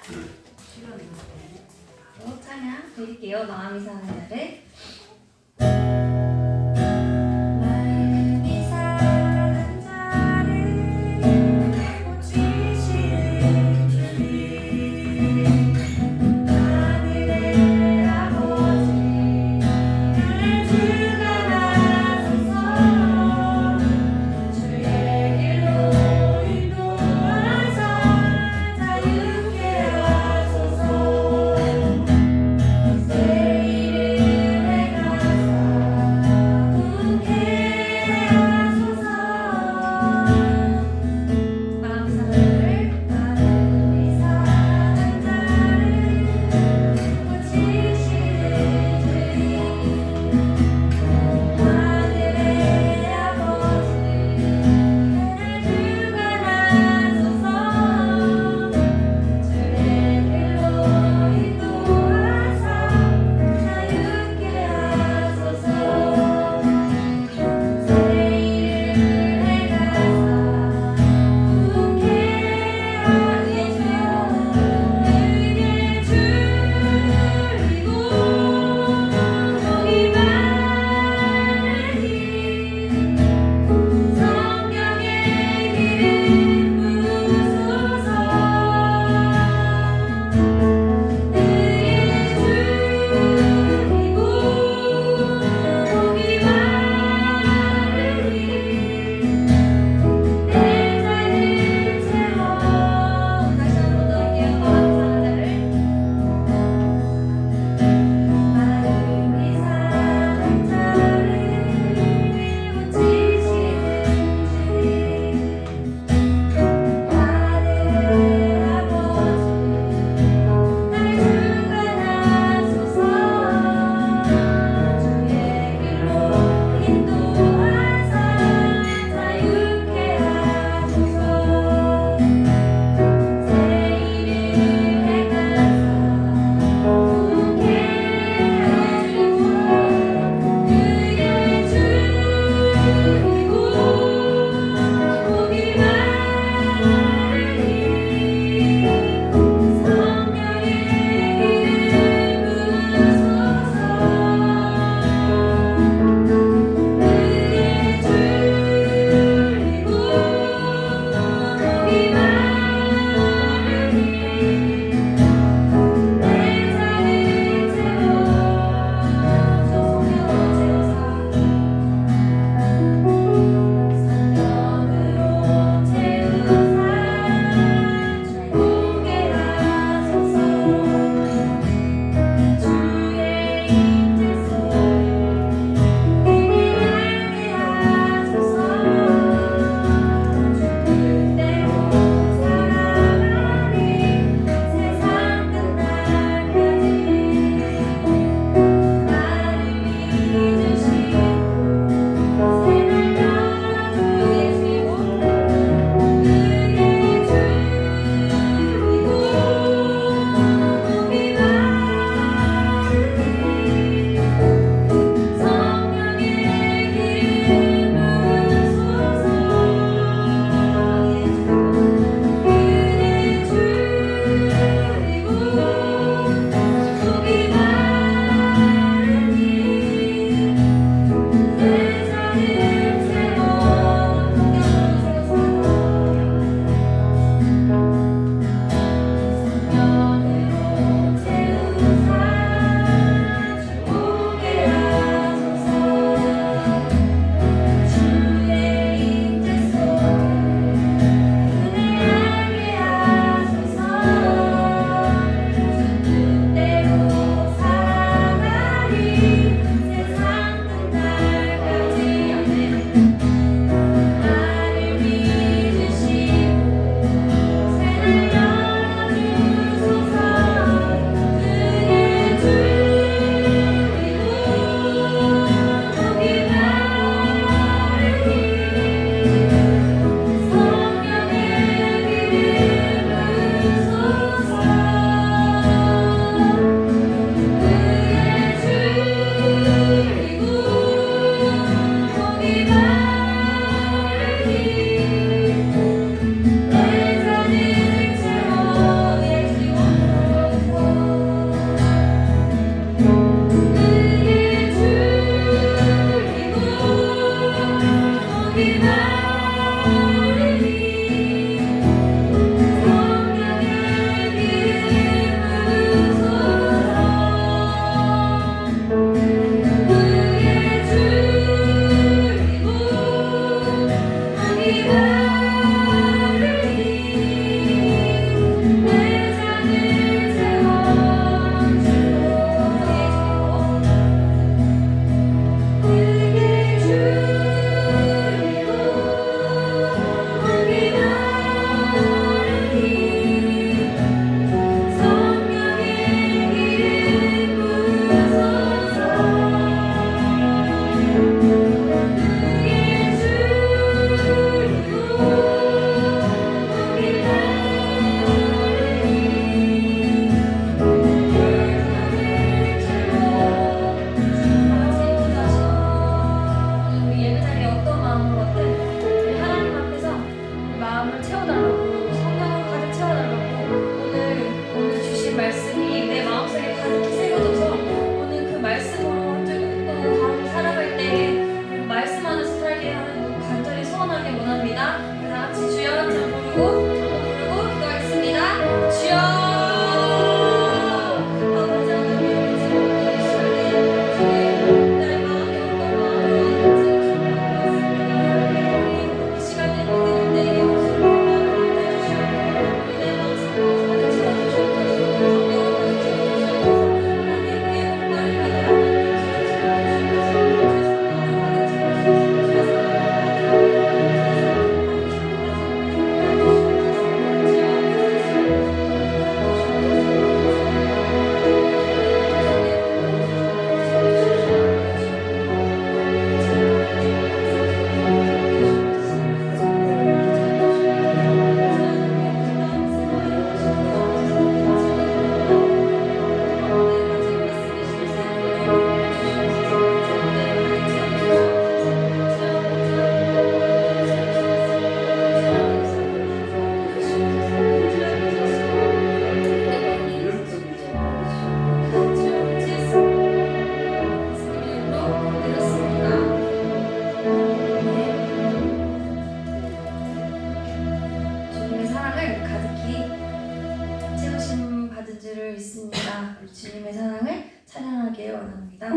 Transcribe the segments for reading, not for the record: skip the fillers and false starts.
바로 찬양 드릴게요. 마음이 사는 자를. 마음이 사는 자를 고치시는 주님, 하늘의 아버지 늘 주가 나서서 주의 길로 인도하사 자유케 하소서. 새 이름 있습니다. 우리 주님의 사랑을 찬양하길 원합니다.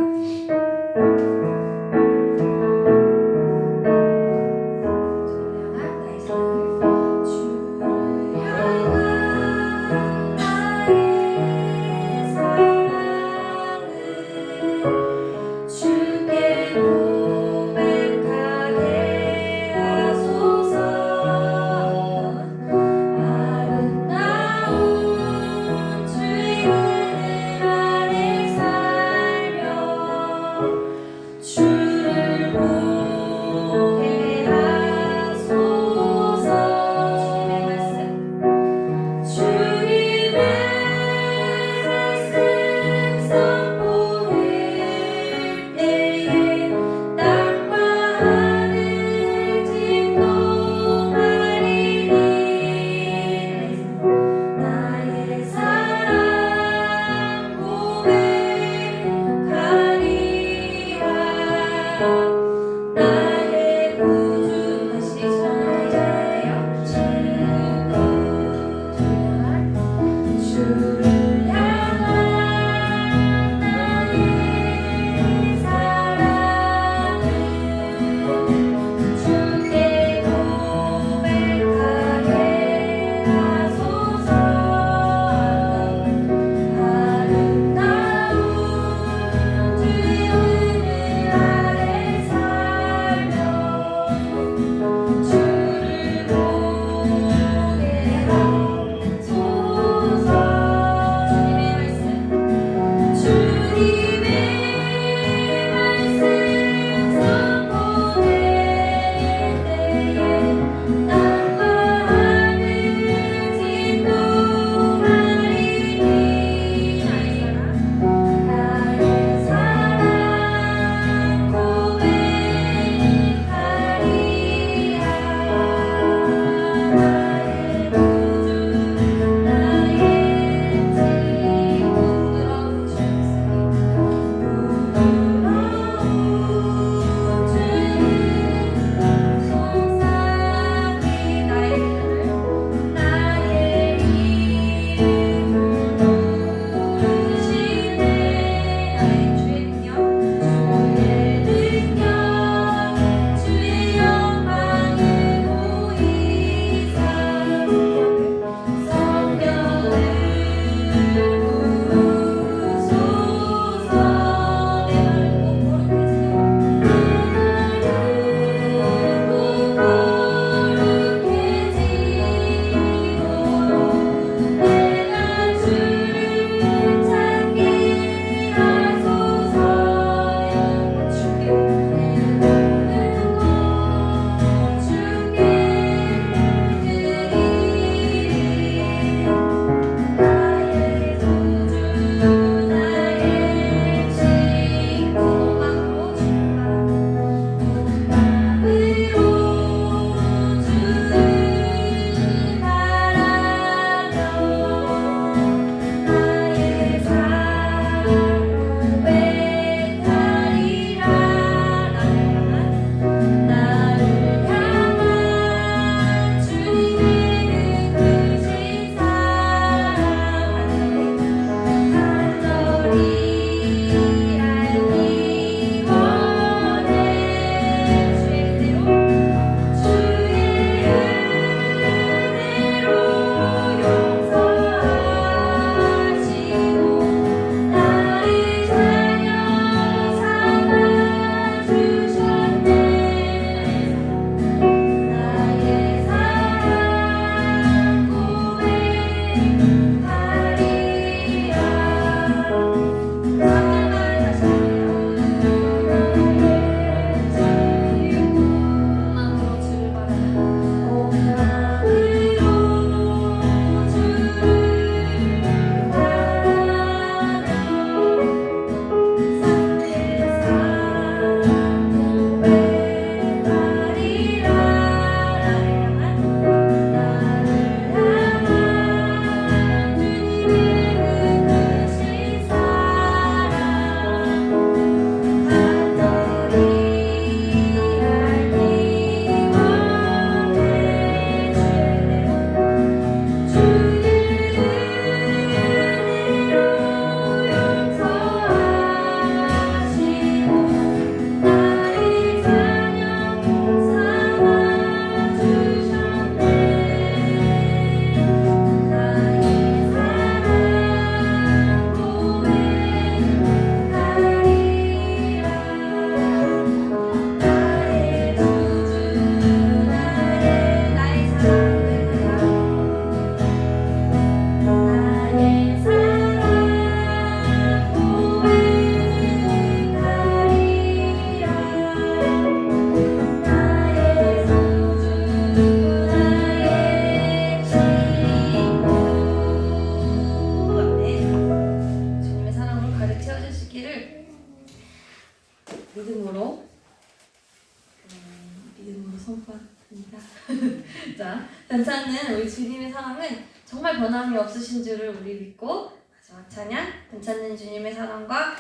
괜찮은 우리 주님의 사랑은 정말 변함이 없으신 줄을 우리 믿고 마지막 찬양 괜찮은 주님의 사랑과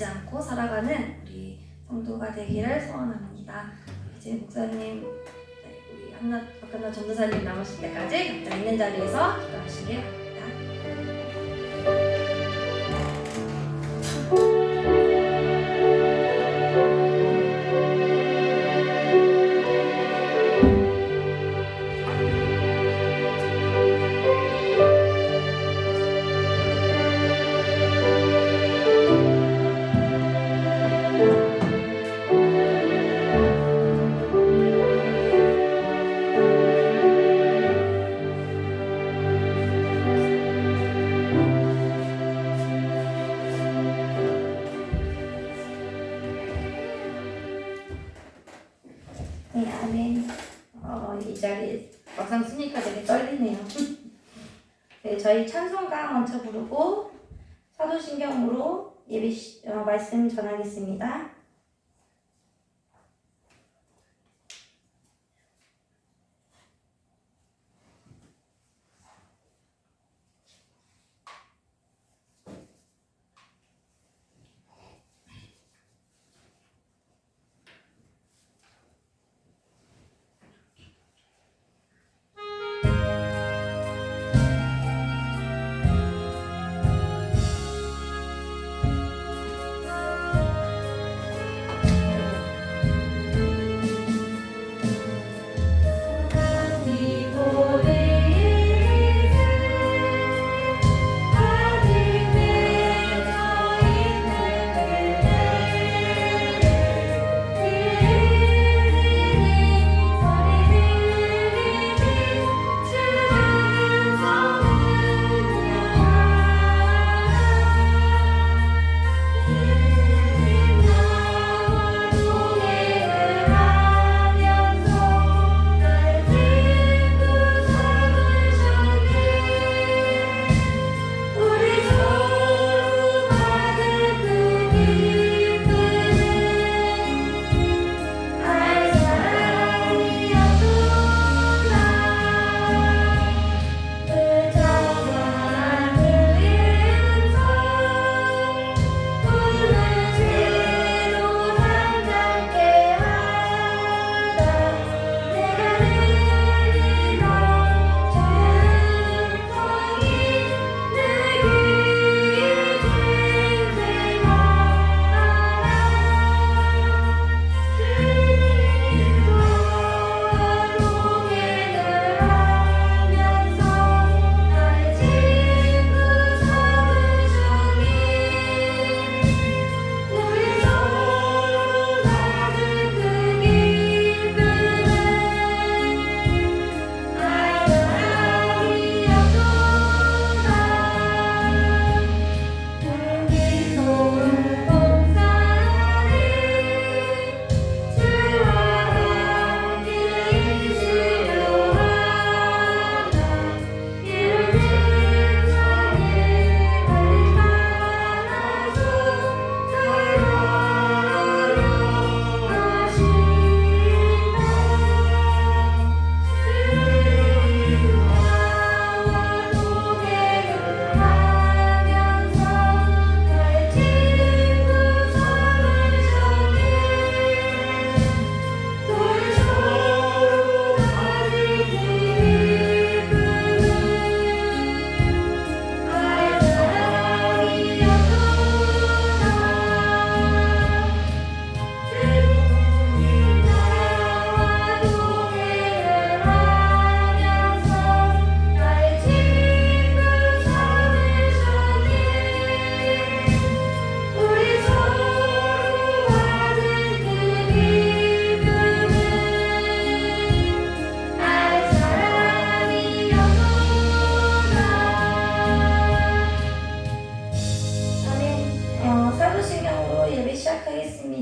잊지 않고 살아가는 우리 성도가 되기를 소원합니다. 이제 목사님, 우리 박한나 전도사님 나오실 때까지 각자 있는 자리에서 기도하시길 바랍니다. 네, 아멘. 이 자리에 막상 쓰니까 되게 떨리네요. 네, 저희 찬송가 먼저 부르고 사도신경으로 말씀 전하겠습니다.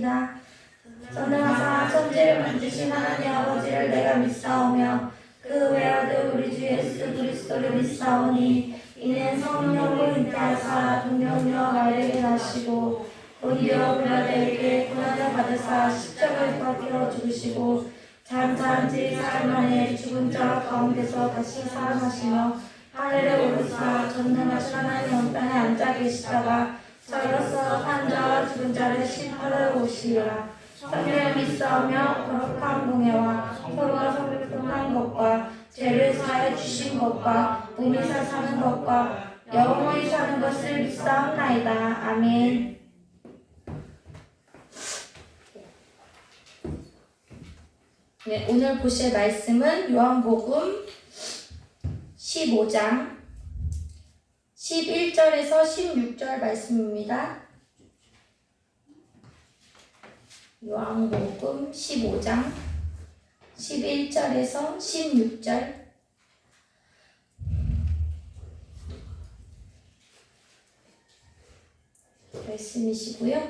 믿습니다. 전능하사 천지를 만드신 하나님 아버지를 내가 믿사오며 그 외아들 우리 주 예수 그리스도를 믿사오니 이는 성령으로 잉태하사 동정녀 마리아에게 나시고 본디오 빌라도에게 고난을 받으사 십자가에 박혀 죽으시고 잠잠 지 사흘 만에 죽은 자 가운데서 다시 살아나시며 하늘에 오르사 전능하신 하나님 영광에 앉아 계시다가 저로서 산 자와 죽은 자를 심판하러 오시리라. 성령을 믿사오며 거룩한 공예와 서로가 성립한 것과 죄를 사해 주신 것과 몸이 사는 것과 영원히 사는 것을 믿사옵나이다. 아멘. 네, 오늘 보실 말씀은 요한복음 15장 11절에서 16절 말씀입니다. 요한복음 15장 11절에서 16절 말씀이시고요.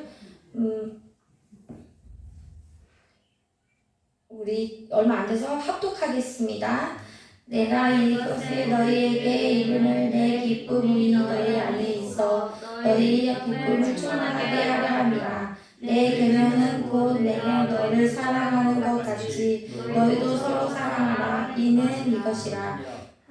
우리 얼마 안 돼서 합독하겠습니다. 내가 이것을 너희에게 이름을 내 기쁨이 너희 안에 있어 너희의 기쁨을 충만하게 하려 함이라. 내 계명은 곧 내가 너를 사랑하는 것 같이 너희도 서로 사랑하라. 이는 이것이라.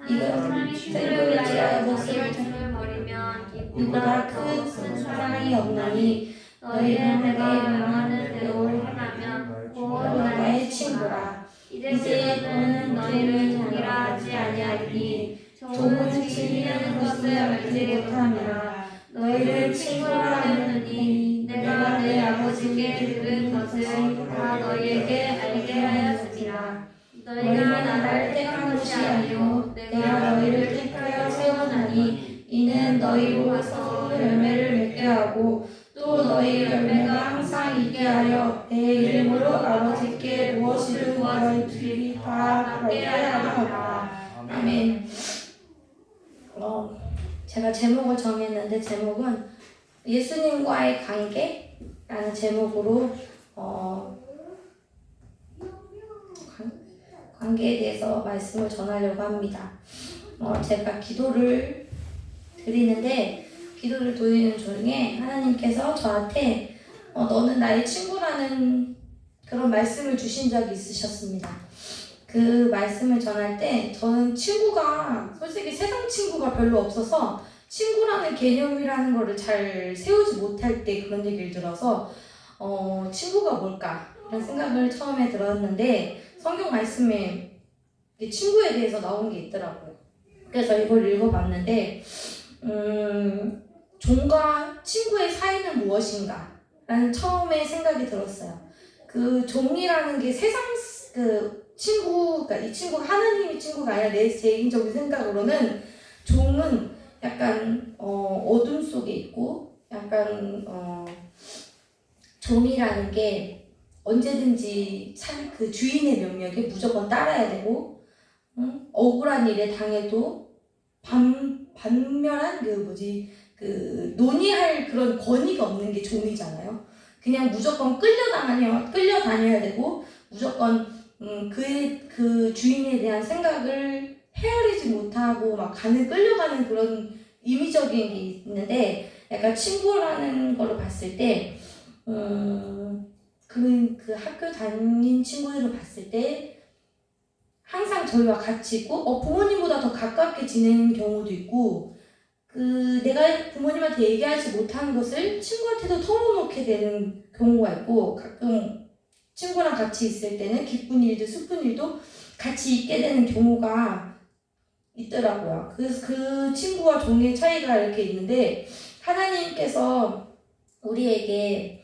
이것은 생명을 지하여 것을 버리면 이보다 큰 사랑이 없나니 너희는 내게 명하는 대로 행하면 곧 나의 친구라. 이제 너는 너희를 종이라 하지 아니하리니 종은 진리하는 것을 알지 못함이라. 너희를 친구라 하느니 내가 내 아버지께 들은 것을 다 너희에게 알게 하였습니다. 너희가 나를 택한 것이 아니요 내가 너희를 택하여 세워나니 이는 너희로서 열매를 맺게 하고 또 너희 열매가 항상 있게 하여 내 이름으로 아버지께 무엇이든 구하시리 다 받게 하려 함이라. 아멘. 제가 제목을 정했는데 제목은 예수님과의 관계라는 제목으로 관계에 대해서 말씀을 전하려고 합니다. 제가 기도를 드리는데 기도를 드리는 중에 하나님께서 저한테 너는 나의 친구라는 그런 말씀을 주신 적이 있으셨습니다. 그 말씀을 전할 때 저는 친구가 솔직히 세상 친구가 별로 없어서 친구라는 개념이라는 거를 잘 세우지 못할 때 그런 얘기를 들어서 친구가 뭘까? 이런 생각을 처음에 들었는데 성경 말씀에 친구에 대해서 나온 게 있더라고요. 그래서 이걸 읽어봤는데 종과 친구의 사이는 무엇인가? 라는 처음에 생각이 들었어요. 그 종이라는 게 세상 친구, 그러니까 이 친구가 하나님의 친구가 아니라 내 개인적인 생각으로는 종은 약간 어둠 속에 있고 약간 종이라는 게 언제든지 그 주인의 명령에 무조건 따라야 되고 억울한 일에 당해도 반면한 논의할 그런 권위가 없는 게 종이잖아요. 그냥 무조건 끌려다녀야 되고 무조건 그 주인에 대한 생각을 헤아리지 못하고 막 끌려가는 그런 임의적인 게 있는데 약간 친구라는 걸로 봤을 때 그 학교 다닌 친구들을 봤을 때 항상 저희와 같이 있고 부모님보다 더 가깝게 지내는 경우도 있고 내가 부모님한테 얘기하지 못하는 것을 친구한테도 털어놓게 되는 경우가 있고 가끔 친구랑 같이 있을 때는 기쁜 일도 슬픈 일도 같이 있게 되는 경우가 있더라고요. 그래서 그 친구와 종의 차이가 이렇게 있는데 하나님께서 우리에게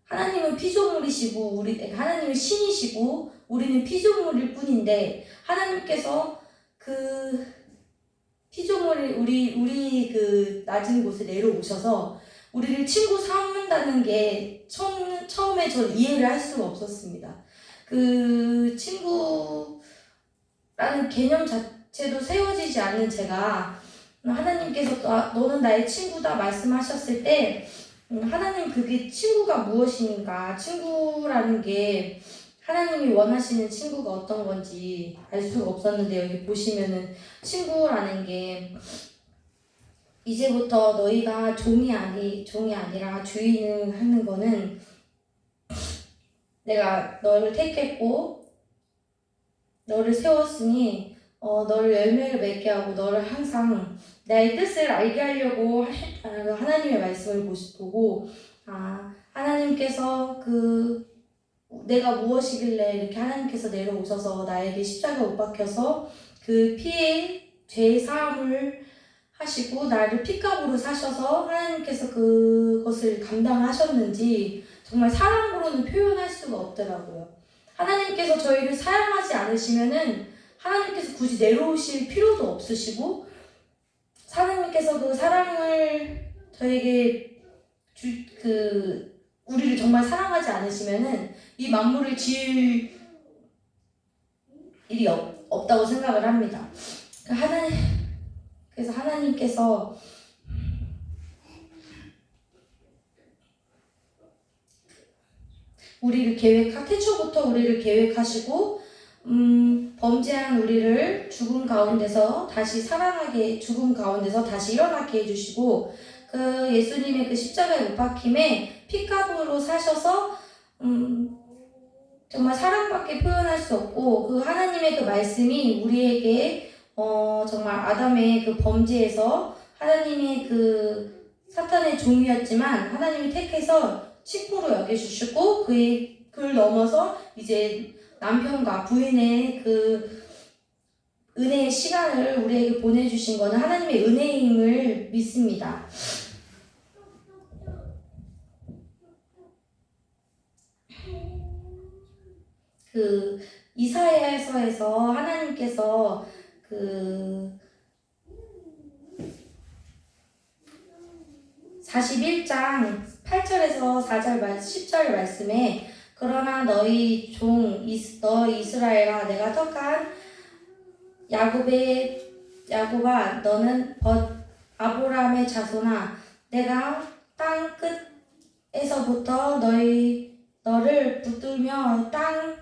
하나님은 피조물이시고 하나님은 신이시고 우리는 피조물일 뿐인데 하나님께서 그 피조물을 우리 낮은 곳에 내려오셔서 우리를 친구 삼는다는 게 처음에 전 이해를 할 수가 없었습니다. 그 친구라는 개념 자체도 세워지지 않는 제가 하나님께서 너는 나의 친구다 말씀하셨을 때 하나님 그게 친구가 무엇인가, 친구라는 게 하나님이 원하시는 친구가 어떤 건지 알 수가 없었는데 여기 보시면은 친구라는 게 이제부터 너희가 종이 아니라 주인을 하는 거는 내가 너를 택했고 너를 세웠으니 너를 열매를 맺게 하고 너를 항상 나의 뜻을 알게 하려고 하나님의 말씀을 보고 하나님께서 내가 무엇이길래 이렇게 하나님께서 내려오셔서 나에게 십자가 못 박혀서 그 피에 죄의 사함을 하시고 나를 핏값으로 사셔서 하나님께서 그것을 감당하셨는지 정말 사랑으로는 표현할 수가 없더라고요. 하나님께서 저희를 사랑하지 않으시면은 하나님께서 굳이 내려오실 필요도 없으시고 하나님께서 그 사랑을 저에게 우리를 정말 사랑하지 않으시면은 이 만물을 지을 일이 없다고 생각을 합니다. 그래서 하나님께서 태초부터 우리를 계획하시고 범죄한 우리를 죽음 가운데서 다시 일어나게 해주시고 그 예수님의 그 십자가에 못 박힘에 핏값으로 사셔서 정말 사랑밖에 표현할 수 없고 그 하나님의 그 말씀이 우리에게 정말 아담의 그 범죄에서 하나님의 그 사탄의 종이었지만 하나님이 택해서 친구로 여겨주시고 그를 넘어서 이제 남편과 부인의 그 은혜의 시간을 우리에게 보내주신 것은 하나님의 은혜임을 믿습니다. 그 이사야서에서 하나님께서 41장 8절에서 10절 말씀에 그러나 너 이스라엘아 내가 택한 야곱아 너는 아브라함의 자손아 내가 땅 끝에서부터 너를 붙들며 땅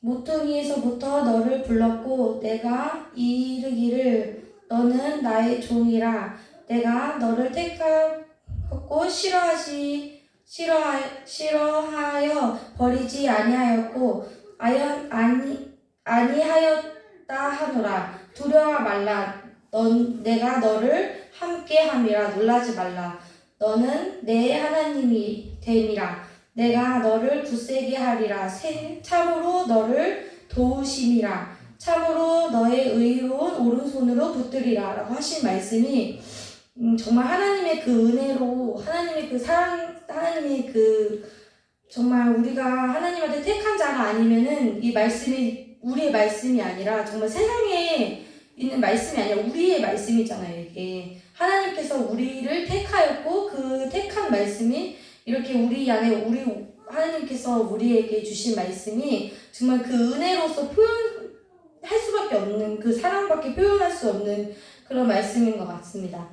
모퉁이에서부터 너를 불렀고 내가 이르기를 너는 나의 종이라 내가 너를 택하고 싫어하여 버리지 아니하였고 아니하였다 하노라. 두려워 말라. 내가 너를 함께함이라. 놀라지 말라. 너는 내 하나님이 됨이라. 내가 너를 굳세게 하리라. 참으로 너를 도우심이라. 참으로 너의 의로운 오른손으로 붙들리라. 라고 하신 말씀이 정말 하나님의 그 은혜로 하나님의 그 사랑 하나님의 정말 우리가 하나님한테 택한 자가 아니면은 이 말씀이 우리의 말씀이 아니라 정말 세상에 있는 말씀이 아니라 우리의 말씀이잖아요. 이게 하나님께서 우리를 택하였고 그 택한 말씀이 이렇게 우리 안에 하나님께서 우리에게 주신 말씀이 정말 그 은혜로서 표현할 수밖에 없는 그 사랑밖에 표현할 수 없는 그런 말씀인 것 같습니다.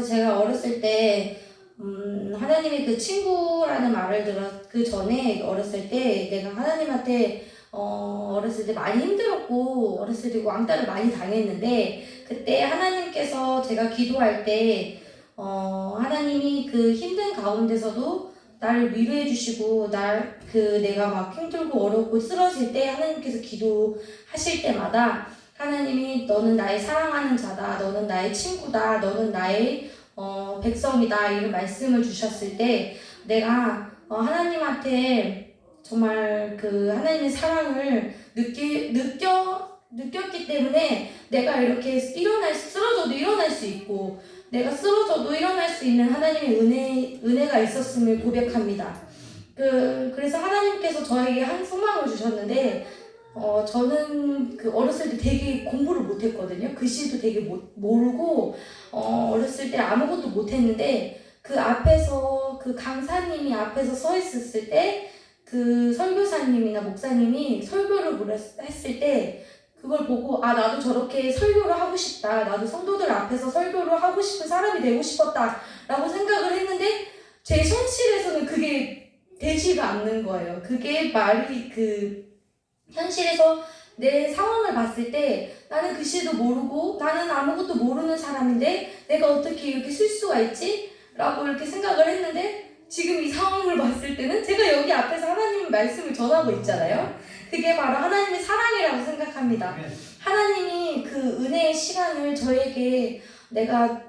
제가 어렸을 때 하나님의 그 친구라는 말을 그 전에 어렸을 때 내가 하나님한테 어렸을 때 많이 힘들었고 어렸을 때 왕따를 많이 당했는데 그때 하나님께서 제가 기도할 때 하나님이 그 힘든 가운데서도 나를 위로해 주시고 내가 막 힘들고 어렵고 쓰러질 때 하나님께서 기도하실 때마다 하나님이 너는 나의 사랑하는 자다, 너는 나의 친구다, 너는 나의 백성이다 이런 말씀을 주셨을 때 내가 하나님한테 정말 그 하나님의 사랑을 느꼈기 때문에 내가 이렇게 쓰러져도 일어날 수 있고 내가 쓰러져도 일어날 수 있는 하나님의 은혜가 있었음을 고백합니다. 그래서 하나님께서 저에게 한 소망을 주셨는데 저는 어렸을 때 되게 공부를 못했거든요. 글씨도 되게 모르고 어렸을 때 아무것도 못했는데 그 앞에서 그 강사님이 앞에서 서 있었을 때 그 설교사님이나 목사님이 설교를 했을 때 그걸 보고 아 나도 저렇게 설교를 하고 싶다. 나도 성도들 앞에서 설교를 하고 싶은 사람이 되고 싶었다 라고 생각을 했는데 제 현실에서는 그게 되지가 않는 거예요. 그게 말이 현실에서 내 상황을 봤을 때 나는 글씨도 모르고 나는 아무것도 모르는 사람인데 내가 어떻게 이렇게 쓸 수가 있지? 라고 이렇게 생각을 했는데 지금 이 상황을 봤을 때는 제가 여기 앞에서 하나님의 말씀을 전하고 있잖아요. 그게 바로 하나님의 사랑이라고 생각합니다. 하나님이 그 은혜의 시간을 저에게 내가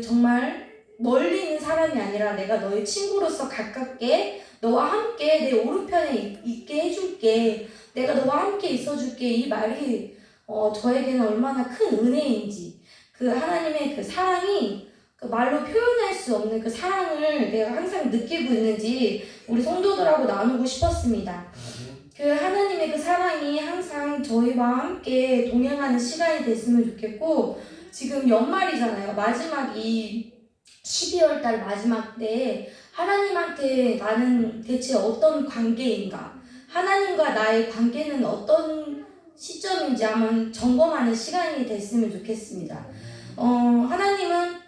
정말 멀리 있는 사람이 아니라 내가 너의 친구로서 가깝게 너와 함께 내 오른편에 있게 해줄게. 내가 너와 함께 있어줄게. 이 말이 저에게는 얼마나 큰 은혜인지 그 하나님의 그 사랑이 그 말로 표현할 수 없는 그 사랑을 내가 항상 느끼고 있는지 우리 성도들하고 나누고 싶었습니다. 그 하나님의 그 사랑이 항상 저희와 함께 동행하는 시간이 됐으면 좋겠고 지금 연말이잖아요. 마지막 이 12월 달 마지막 때에 하나님한테 나는 대체 어떤 관계인가? 하나님과 나의 관계는 어떤 시점인지 한번 점검하는 시간이 됐으면 좋겠습니다. 하나님은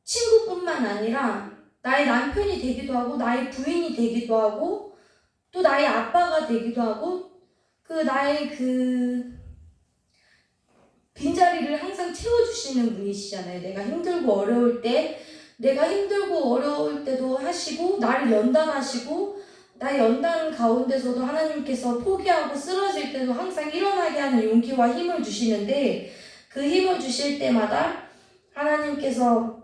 친구뿐만 아니라 나의 남편이 되기도 하고 나의 부인이 되기도 하고 또 나의 아빠가 되기도 하고 나의 빈자리를 항상 채워주시는 분이시잖아요. 내가 힘들고 어려울 때도 하시고 나를 연단하시고 나의 연단 가운데서도 하나님께서 포기하고 쓰러질 때도 항상 일어나게 하는 용기와 힘을 주시는데 그 힘을 주실 때마다 하나님께서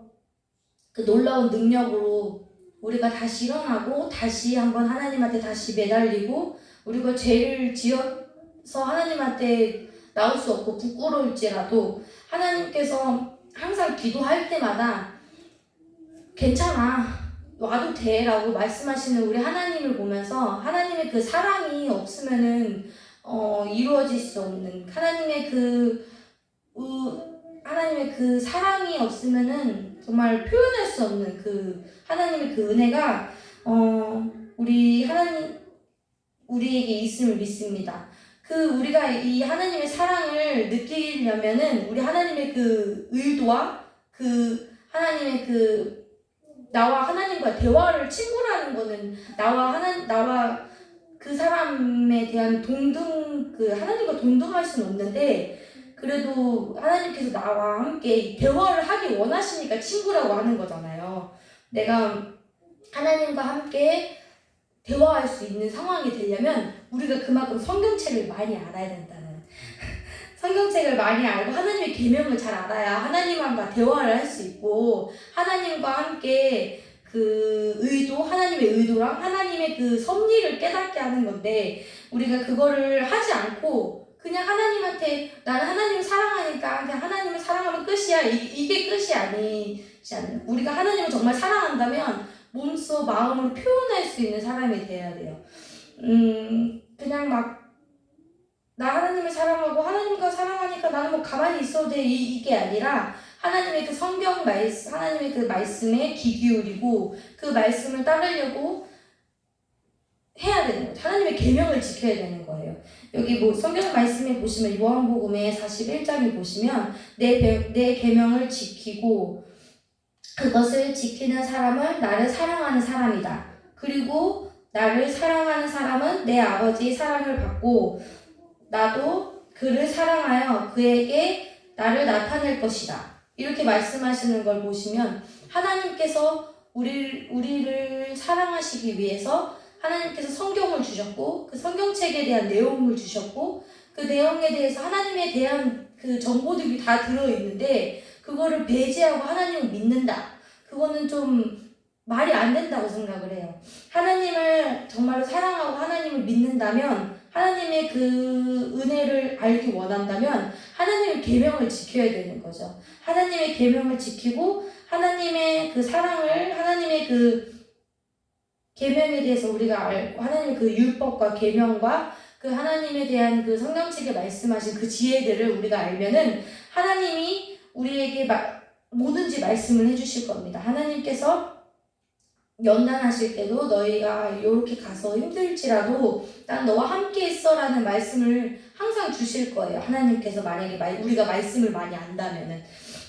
그 놀라운 능력으로 우리가 다시 일어나고 다시 한번 하나님한테 다시 매달리고 우리가 죄를 지어서 하나님한테 나올 수 없고 부끄러울지라도 하나님께서 항상 기도할 때마다 괜찮아 와도 돼 라고 말씀하시는 우리 하나님을 보면서 하나님의 그 사랑이 없으면은 이루어질 수 없는 하나님의 그 사랑이 없으면은 정말 표현할 수 없는 그 하나님의 그 은혜가 우리에게 있음을 믿습니다. 우리가 이 하나님의 사랑을 느끼려면은 우리 하나님의 그 의도와 하나님의 나와 하나님과 대화를 친구라는 거는 나와 그 사람에 대한 하나님과 동등할 수는 없는데 그래도 하나님께서 나와 함께 대화를 하기 원하시니까 친구라고 하는 거잖아요. 내가 하나님과 함께 대화할 수 있는 상황이 되려면 우리가 그만큼 성경책을 많이 알아야 된다는 성경책을 많이 알고 하나님의 계명을 잘 알아야 하나님과 대화를 할 수 있고 하나님과 함께 하나님의 의도랑 하나님의 그 섭리를 깨닫게 하는 건데 우리가 그거를 하지 않고 그냥 하나님한테 나는 하나님을 사랑하니까 그냥 하나님을 사랑하면 끝이야 이게 끝이 아니지 않나요? 우리가 하나님을 정말 사랑한다면 몸소 마음으로 표현할 수 있는 사람이 돼야 돼요. 그냥 막 나 하나님을 사랑하고 하나님과 사랑하니까 나는 뭐 가만히 있어도 돼 이게 아니라 하나님의 그 하나님의 그 말씀에 귀 기울이고 그 말씀을 따르려고 해야 되는 거죠. 하나님의 계명을 지켜야 되는 거예요. 여기 성경 말씀에 보시면 요한복음의 41장에 보시면 내 계명을 지키고 그것을 지키는 사람은 나를 사랑하는 사람이다. 그리고 나를 사랑하는 사람은 내 아버지의 사랑을 받고 나도 그를 사랑하여 그에게 나를 나타낼 것이다. 이렇게 말씀하시는 걸 보시면 하나님께서 우리를 사랑하시기 위해서 하나님께서 성경을 주셨고 그 성경책에 대한 내용을 주셨고 그 내용에 대해서 하나님에 대한 그 정보들이 다 들어있는데 그거를 배제하고 하나님을 믿는다. 그거는 좀 말이 안 된다고 생각을 해요. 하나님을 정말로 사랑하고 하나님을 믿는다면 하나님의 그 은혜를 알기 원한다면 하나님의 계명을 지켜야 되는 거죠. 하나님의 계명을 지키고 하나님의 그 사랑을 하나님의 그 계명에 대해서 우리가 알고 하나님의 그 율법과 계명과 그 하나님에 대한 그 성경책에 말씀하신 그 지혜들을 우리가 알면은 하나님이 우리에게 뭐든지 말씀을 해주실 겁니다. 하나님께서 연단하실 때도 너희가 이렇게 가서 힘들지라도 난 너와 함께 있어라는 말씀을 항상 주실 거예요. 하나님께서 만약에 우리가 말씀을 많이 안다면은.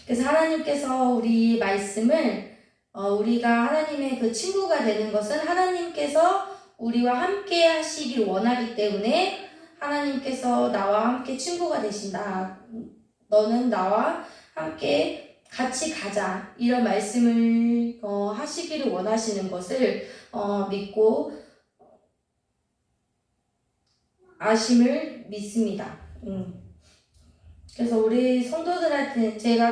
그래서 하나님께서 우리 말씀을 우리가 하나님의 그 친구가 되는 것은 하나님께서 우리와 함께 하시길 원하기 때문에 하나님께서 나와 함께 친구가 되신다. 너는 나와 함께 같이 가자. 이런 말씀을 하시기를 원하시는 것을 믿고 아심을 믿습니다. 그래서 우리 성도들한테 제가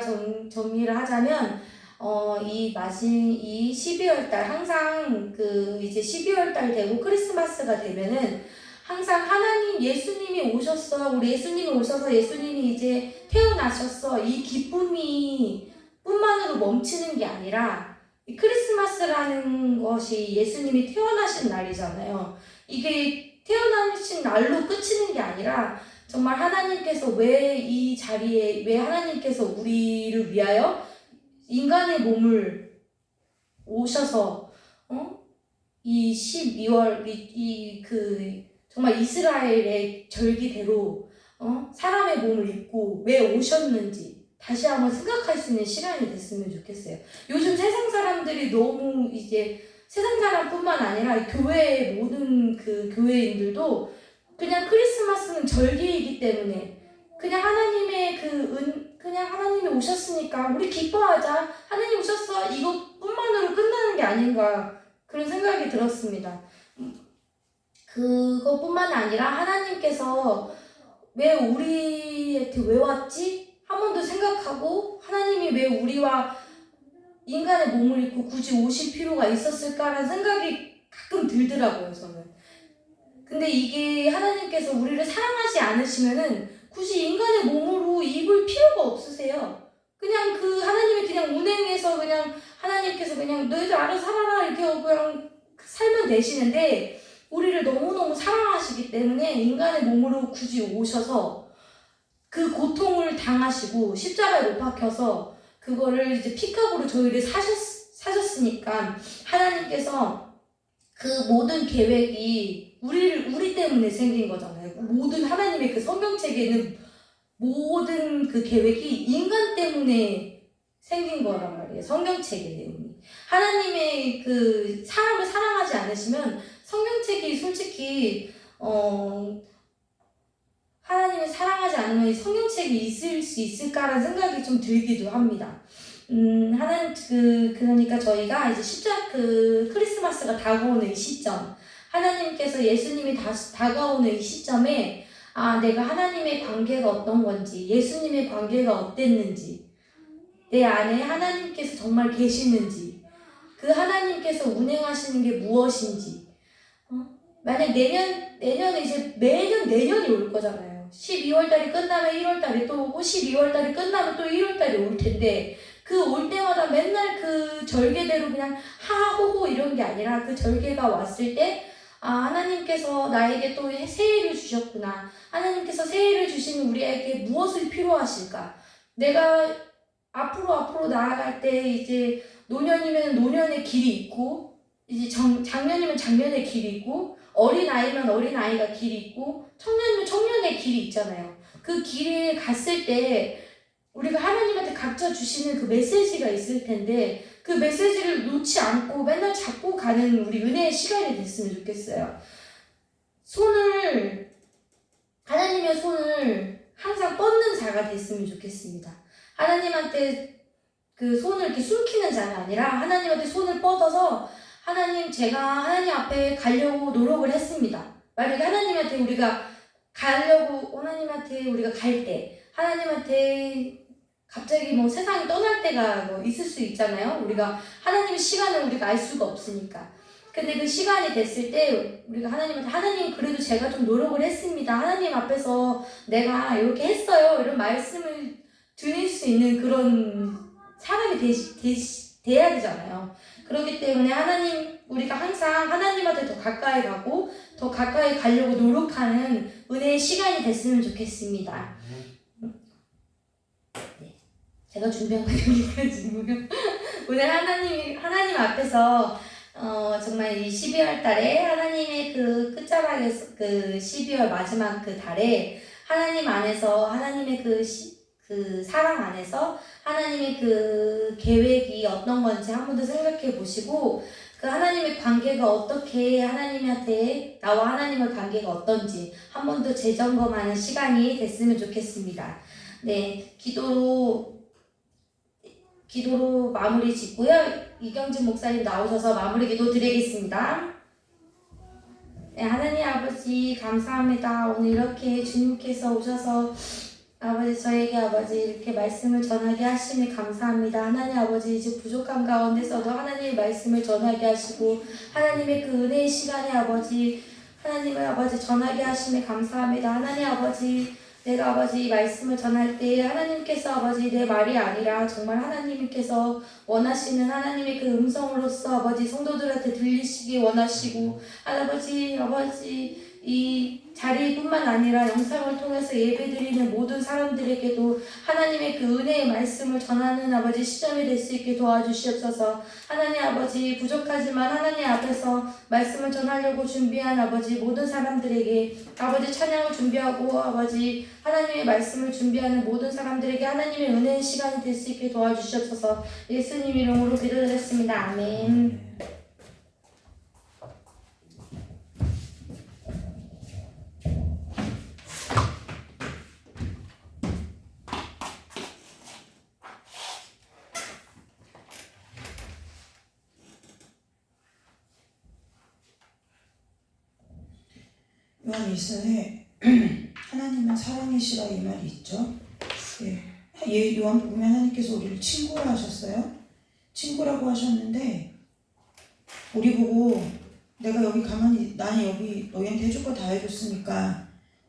정리를 하자면 이 12월 달 항상 이제 12월 달 되고 크리스마스가 되면은 항상 하나님 예수님이 오셨어. 우리 예수님이 오셔서 예수님이 이제 태어나셨어. 이 기쁨이 뿐만으로 멈추는 게 아니라 이 크리스마스라는 것이 예수님이 태어나신 날이잖아요. 이게 태어나신 날로 끝이는 게 아니라 정말 하나님께서 왜 하나님께서 우리를 위하여 인간의 몸을 오셔서 이 12월 정말 이스라엘의 절기대로 사람의 몸을 입고 왜 오셨는지 다시 한번 생각할 수 있는 시간이 됐으면 좋겠어요. 요즘 세상 사람들이 너무 이제 세상 사람뿐만 아니라 교회의 모든 교회인들도 그냥 크리스마스는 절기이기 때문에 그냥 하나님이 오셨으니까 우리 기뻐하자. 하나님 오셨어. 이것뿐만으로 끝나는 게 아닌가 그런 생각이 들었습니다. 그것뿐만 아니라 하나님께서 왜 우리한테 왜 왔지? 한 번 더 생각하고 하나님이 왜 우리와 인간의 몸을 입고 굳이 오실 필요가 있었을까라는 생각이 가끔 들더라고요, 저는. 근데 이게 하나님께서 우리를 사랑하지 않으시면은 굳이 인간의 몸으로 입을 필요가 없으세요. 그냥 하나님이 그냥 운행해서 그냥 하나님께서 그냥 너희들 알아서 살아라 이렇게 그냥 살면 되시는데 우리를 너무너무 사랑하시기 때문에 인간의 몸으로 굳이 오셔서 그 고통을 당하시고 십자가에 못 박혀서 그거를 이제 피값으로 저희를 사셨으니까 하나님께서 그 모든 계획이 우리 때문에 생긴 거잖아요. 모든 하나님의 그 성경책에는 모든 그 계획이 인간 때문에 생긴 거란 말이에요. 성경책의 내용이. 하나님의 사람을 사랑하지 않으시면 성경책이 솔직히 하나님을 사랑하지 않으면 이 성경책이 있을 수 있을까라는 생각이 좀 들기도 합니다. 그러니까 저희가 이제 크리스마스가 다가오는 이 시점, 하나님께서 예수님이 다가오는 이 시점에 내가 하나님의 관계가 어떤 건지, 예수님의 관계가 어땠는지, 내 안에 하나님께서 정말 계시는지, 그 하나님께서 운행하시는 게 무엇인지, 만약 내년에 이제 매년 내년이 올 거잖아요. 12월달이 끝나면 1월달이 또 오고 12월달이 끝나면 또 1월달이 올 텐데 올 때마다 맨날 그 절개대로 그냥 하하호호 이런 게 아니라 그 절개가 왔을 때 하나님께서 나에게 또 새해를 주셨구나. 하나님께서 새해를 주신 우리에게 무엇을 필요하실까? 내가 앞으로 나아갈 때 이제 노년이면 노년의 길이 있고 이제 작년이면 작년의 길이 있고 어린아이면 어린아이가 길이 있고 청년이면 청년의 길이 있잖아요. 그 길에 갔을 때 우리가 하나님한테 각자 주시는 그 메시지가 있을 텐데 그 메시지를 놓지 않고 맨날 잡고 가는 우리 은혜의 시간이 됐으면 좋겠어요. 하나님의 손을 항상 뻗는 자가 됐으면 좋겠습니다. 하나님한테 그 손을 이렇게 숨기는 자가 아니라 하나님한테 손을 뻗어서 제가 하나님 앞에 가려고 노력을 했습니다. 만약에 하나님한테 우리가 갈 때, 하나님한테 갑자기 세상이 떠날 때가 있을 수 있잖아요. 우리가 하나님의 시간을 우리가 알 수가 없으니까. 근데 그 시간이 됐을 때 우리가 하나님한테 하나님 그래도 제가 좀 노력을 했습니다. 하나님 앞에서 내가 이렇게 했어요. 이런 말씀을 드릴 수 있는 그런 사람이 돼야 되잖아요. 그렇기 때문에 우리가 항상 하나님한테 더 가까이 가고 더 가까이 가려고 노력하는 은혜의 시간이 됐으면 좋겠습니다. 네. 제가 준비한 거 여기까지고요. 오늘 하나님 앞에서 정말 이 12월 달에 하나님의 그 끝자락에서 그 12월 마지막 그 달에 하나님 안에서 하나님의 그 사랑 안에서 하나님의 그 계획이 어떤 건지 한 번 더 생각해 보시고 그 하나님의 관계가 어떻게 하나님한테 나와 하나님의 관계가 어떤지 한 번 더 재점검하는 시간이 됐으면 좋겠습니다. 네, 기도로 마무리 짓고요. 이경진 목사님 나오셔서 마무리 기도 드리겠습니다. 네, 하나님 아버지 감사합니다. 오늘 이렇게 주님께서 오셔서 아버지 저에게 아버지 이렇게 말씀을 전하게 하시니 감사합니다. 하나님 아버지 이제 부족한 가운데서도 하나님의 말씀을 전하게 하시고 하나님의 그 은혜의 시간에 아버지 하나님을 아버지 전하게 하시니 감사합니다. 하나님 아버지 내가 아버지 이 말씀을 전할 때 하나님께서 아버지 내 말이 아니라 정말 하나님께서 원하시는 하나님의 그 음성으로서 아버지 성도들한테 들리시기 원하시고 아버지 이 자리뿐만 아니라 영상을 통해서 예배드리는 모든 사람들에게도 하나님의 그 은혜의 말씀을 전하는 아버지 시점이 될 수 있게 도와주시옵소서. 하나님 아버지 부족하지만 하나님 앞에서 말씀을 전하려고 준비한 아버지 모든 사람들에게 아버지 찬양을 준비하고 아버지 하나님의 말씀을 준비하는 모든 사람들에게 하나님의 은혜의 시간이 될 수 있게 도와주시옵소서. 예수님 이름으로 기도드렸습니다. 아멘. 요한 1서에 하나님은 사랑이시라 이 말이 있죠. 요한복음에 하나님께서 우리를 친구라 하셨어요. 친구라고 하셨는데 우리 보고 내가 여기 가만히 나는 여기 너희한테 해줄 거 다 해줬으니까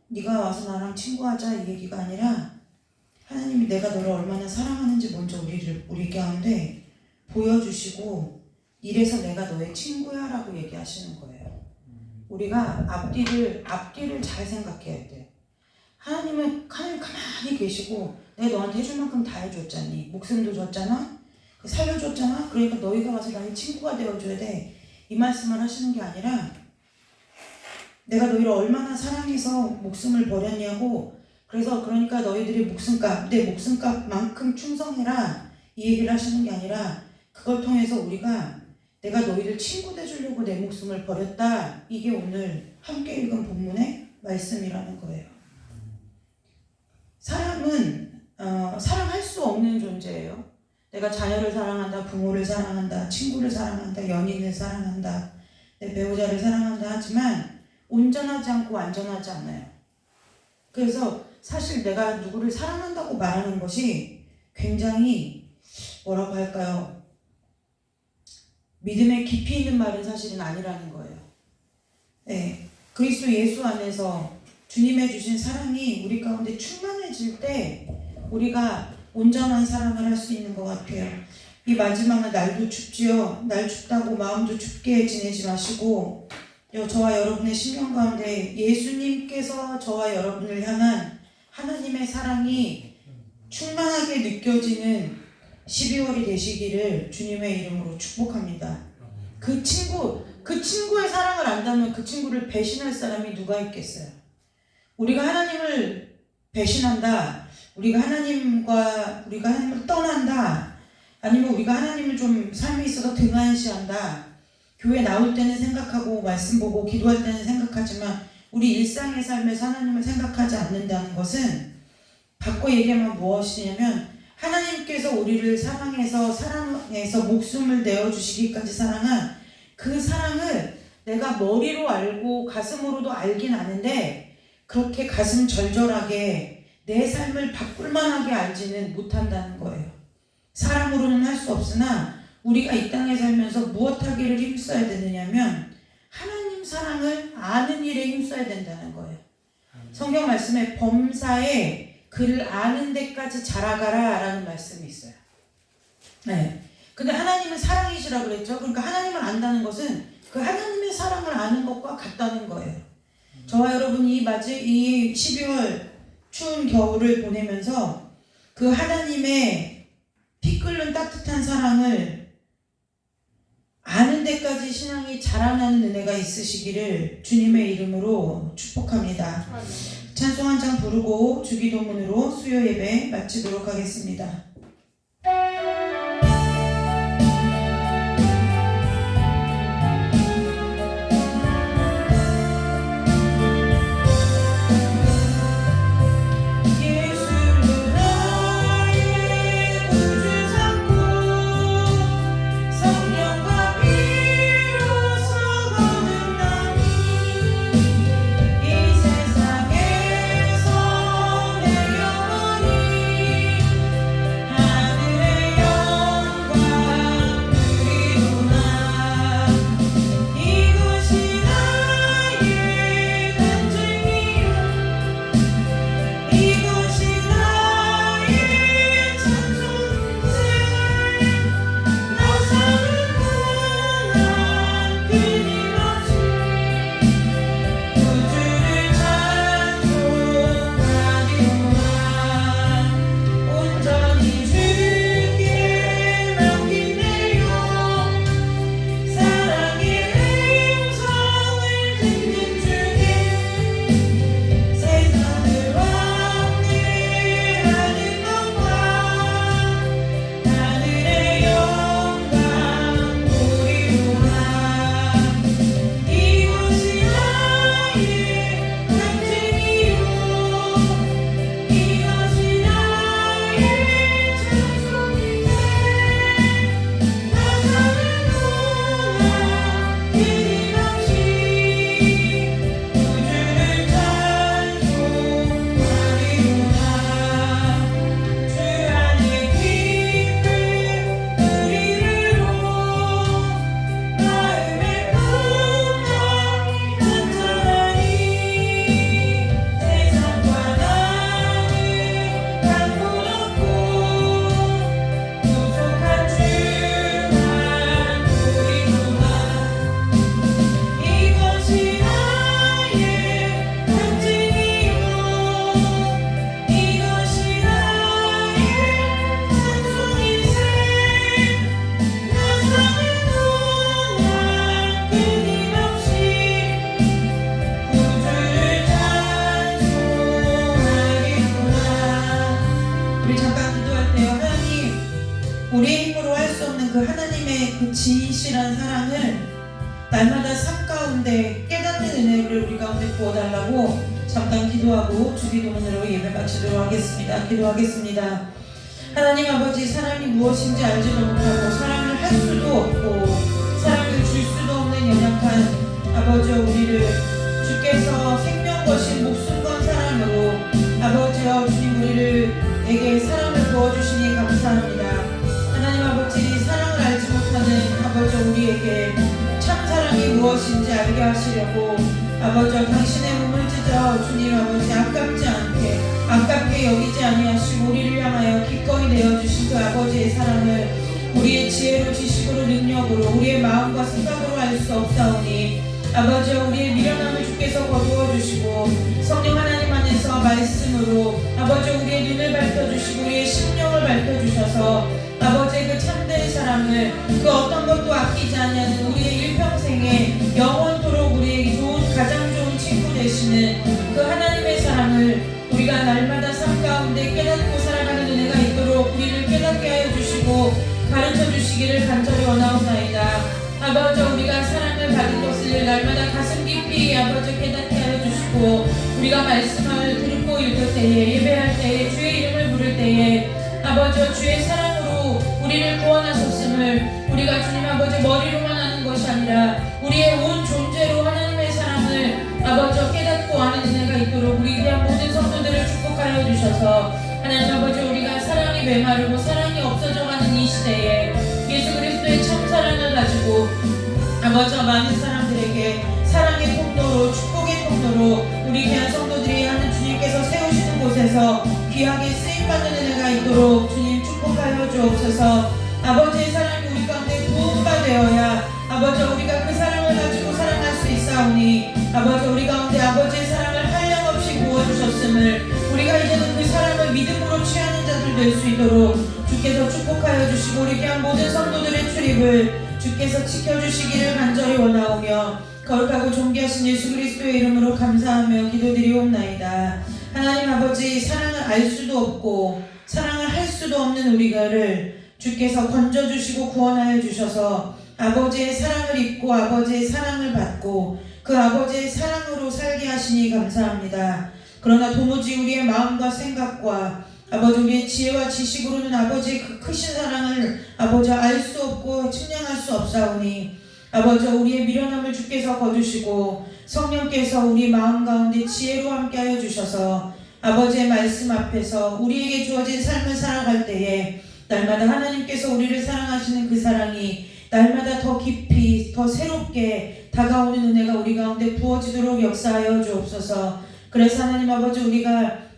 네가 와서 나랑 친구하자 이 얘기가 아니라 하나님이 내가 너를 얼마나 사랑하는지 먼저 우리 가운데 보여주시고 이래서 내가 너의 친구야 라고 얘기하시는 거예요. 우리가 앞뒤를 잘 생각해야 돼요. 하나님 가만히 계시고 내가 너한테 해줄 만큼 다 해줬잖니. 목숨도 줬잖아. 살려줬잖아. 그러니까 너희가 와서 나의 친구가 되어줘야 돼. 이 말씀을 하시는 게 아니라 내가 너희를 얼마나 사랑해서 목숨을 버렸냐고 그러니까 너희들이 내 목숨값만큼 충성해라 이 얘기를 하시는 게 아니라 그걸 통해서 우리가 내가 너희를 친구 돼주려고 내 목숨을 버렸다. 이게 오늘 함께 읽은 본문의 말씀이라는 거예요. 사람은 사랑할 수 없는 존재예요. 내가 자녀를 사랑한다, 부모를 사랑한다, 친구를 사랑한다, 연인을 사랑한다, 내 배우자를 사랑한다 하지만 온전하지 않고 완전하지 않아요. 그래서 사실 내가 누구를 사랑한다고 말하는 것이 굉장히 뭐라고 할까요? 믿음의 깊이 있는 말은 사실은 아니라는 거예요. 네, 그리스도 예수 안에서 주님의 주신 사랑이 우리 가운데 충만해질 때 우리가 온전한 사랑을 할 수 있는 것 같아요. 이 마지막은 날도 춥지요. 날 춥다고 마음도 춥게 지내지 마시고 저와 여러분의 심령 가운데 예수님께서 저와 여러분을 향한 하나님의 사랑이 충만하게 느껴지는 12월이 되시기를 주님의 이름으로 축복합니다. 그 친구의 사랑을 안다면 그 친구를 배신할 사람이 누가 있겠어요? 우리가 하나님을 배신한다, 우리가 하나님을 떠난다, 아니면 우리가 하나님을 좀 삶에 있어서 등한시한다. 교회 나올 때는 생각하고 말씀 보고 기도할 때는 생각하지만 우리 일상의 삶에서 하나님을 생각하지 않는다는 것은 바꿔 얘기하면 무엇이냐면 하나님께서 우리를 사랑해서 목숨을 내어주시기까지 사랑한 그 사랑을 내가 머리로 알고 가슴으로도 알긴 아는데 그렇게 가슴 절절하게 내 삶을 바꿀만하게 알지는 못한다는 거예요. 사람으로는 할 수 없으나 우리가 이 땅에 살면서 무엇 하기를 힘써야 되느냐면 하나님 사랑을 아는 일에 힘써야 된다는 거예요. 성경 말씀에 범사에 그를 아는 데까지 자라가라 라는 말씀이 있어요. 네. 근데 하나님은 사랑이시라고 그랬죠. 그러니까 하나님을 안다는 것은 그 하나님의 사랑을 아는 것과 같다는 거예요. 저와 여러분이 이 12월 추운 겨울을 보내면서 그 하나님의 피 끓는 따뜻한 사랑을 아는 데까지 신앙이 자라나는 은혜가 있으시기를 주님의 이름으로 축복합니다. 찬송 한 장 부르고 주기도문으로 수요 예배 마치도록 하겠습니다. 진실한 사랑을 날마다 삶 가운데 깨닫는 은혜를 우리 가운데 부어달라고 잠깐 기도하고 주기도문으로 예배 마치도록 하겠습니다. 기도하겠습니다. 하나님 아버지, 사랑이 무엇인지 알지도 못하고 사랑을 할 수도 없고 사랑을 줄 수도 없는 연약한 아버지, 우리를 주께서 생명 거신 목숨 건 사랑으로 아버지여 주님 우리에게 사랑을 부어주시니 감사합니다. 하나님 아버지, 사랑을 알지 못하는 아버지 우리에게 참 사랑이 무엇인지 알게 하시려고 아버지 당신의 몸을 찢어 주님 아버지 아깝게 여기지 아니하시고 우리를 향하여 기꺼이 내어주신 그 아버지의 사랑을 우리의 지혜로 지식으로 능력으로 우리의 마음과 생각으로 알 수 없사오니 아버지 우리의 미련함을 주께서 거두어 주시고 성령 하나님 안에서 말씀으로 아버지 우리의 눈을 밝혀주시고 우리의 심령을 밝혀주셔서 아버지의 그 참된 사랑을 그 어떤 것도 아끼지 아니하는 우리의 일평생에 영원토록 우리에게 가장 좋은 친구 되시는 그 하나님의 사랑을 우리가 날마다 삶 가운데 깨닫고 살아가는 은혜가 있도록 우리를 깨닫게 하여 주시고 가르쳐 주시기를 간절히 원하옵나이다. 아버지 우리가 사랑을 받은 것을 날마다 가슴 깊이 아버지 깨닫게 하여 주시고 우리가 말씀을 듣고 읽을 때에 예배할 때에 주의 이름을 부를 때에 아버지 주의 사랑으로 우리를 구원하셨음을 우리가 주님 아버지 머리로만 아는 것이 아니라 우리의 온 존재로 하나님의 사랑을 아버지 깨닫고 아는 은혜가 있도록 우리 위한 모든 성도들을 축복하여 주셔서 하나님 아버지 우리가 사랑이 메마르고 사랑이 없어져가는 이 시대에 예수 그리스도의 참 사랑을 가지고 아버지 많은 사람들에게 사랑의 통로로 축복의 통로로 우리 귀한 성도들이 하는 주님께서 세우시는 곳에서 귀하게 쓰임받는 은혜가 있도록 주님 축복하여 주옵소서. 아버지의 사랑이 우리 가운데 부음바 되어야 아버지 우리가 그 사랑을 가지고 살아갈 수 있사오니 아버지 우리 가운데 아버지의 사랑을 한량없이 부어주셨음을 우리가 이제는 그 사랑을 믿음으로 취하는 자들 될 수 있도록 주께서 축복하여 출입을 주께서 지켜주시기를 간절히 원하오며 거룩하고 존귀하신 예수 그리스도의 이름으로 감사하며 기도드리옵나이다. 하나님 아버지, 사랑을 알 수도 없고 사랑을 할 수도 없는 우리가를 주께서 건져주시고 구원하여 주셔서 아버지의 사랑을 입고 아버지의 사랑을 받고 그 아버지의 사랑으로 살게 하시니 감사합니다. 그러나 도무지 우리의 마음과 생각과 아버지 우리의 지혜와 지식으로는 아버지의 그 크신 사랑을 아버지 알 수 없고 측량할 수 없사오니 아버지 우리의 미련함을 주께서 거두시고 성령께서 우리 마음 가운데 지혜로 함께하여 주셔서 아버지의 말씀 앞에서 우리에게 주어진 삶을 살아갈 때에 날마다 하나님께서 우리를 사랑하시는 그 사랑이 날마다 더 깊이 더 새롭게 다가오는 은혜가 우리 가운데 부어지도록 역사하여 주옵소서. 그래서 하나님 아버지 우리가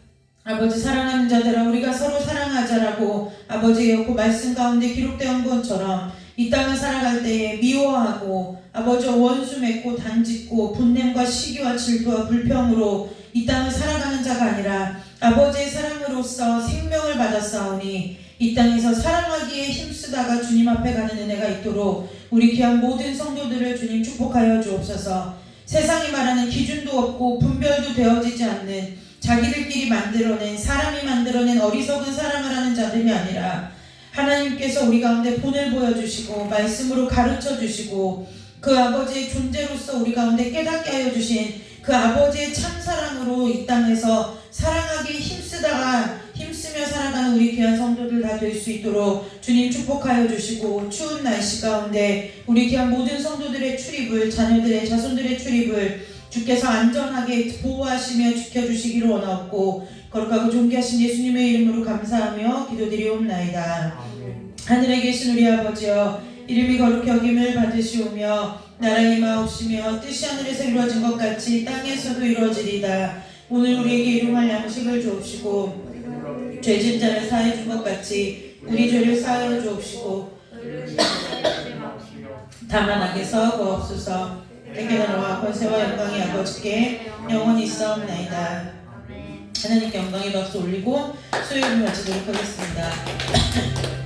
아버지 사랑하는 자들아 우리가 서로 사랑하자라고 아버지의 그 말씀 가운데 기록된 것처럼 이 땅을 살아갈 때에 미워하고 아버지 원수 맺고 단짓고 분냄과 시기와 질투와 불평으로 이 땅을 살아가는 자가 아니라 아버지의 사랑으로서 생명을 받았사오니 이 땅에서 사랑하기에 힘쓰다가 주님 앞에 가는 은혜가 있도록 우리 귀한 모든 성도들을 주님 축복하여 주옵소서. 세상이 말하는 기준도 없고 분별도 되어지지 않는 자기들끼리 만들어낸 사람이 만들어낸 어리석은 사랑을 하는 자들이 아니라 하나님께서 우리 가운데 본을 보여주시고 말씀으로 가르쳐주시고 그 아버지의 존재로서 우리 가운데 깨닫게 하여 주신 그 아버지의 참사랑으로 이 땅에서 사랑하기 힘쓰며 살아가는 우리 귀한 성도들 다 될 수 있도록 주님 축복하여 주시고 추운 날씨 가운데 우리 귀한 모든 성도들의 출입을 자녀들의 자손들의 출입을 주께서 안전하게 보호하시며 지켜주시기를 원하옵고 거룩하고 존귀하신 예수님의 이름으로 감사하며 기도드리옵나이다. 하늘에 계신 우리 아버지여 이름이 거룩히 여김을 받으시오며 나라가 임하옵시며 뜻이 하늘에서 이루어진 것 같이 땅에서도 이루어지리다. 오늘 우리에게 일용할 양식을 주옵시고 죄진 자를 사해 준 것 같이 우리 죄를 사하여 주옵시고 다만 악에서 구하옵소서. 대개 나라와 권세와 영광이 아버지께 영원히 있사옵나이다. 하나님께 영광의 박수 올리고 수요일을 마치도록 하겠습니다.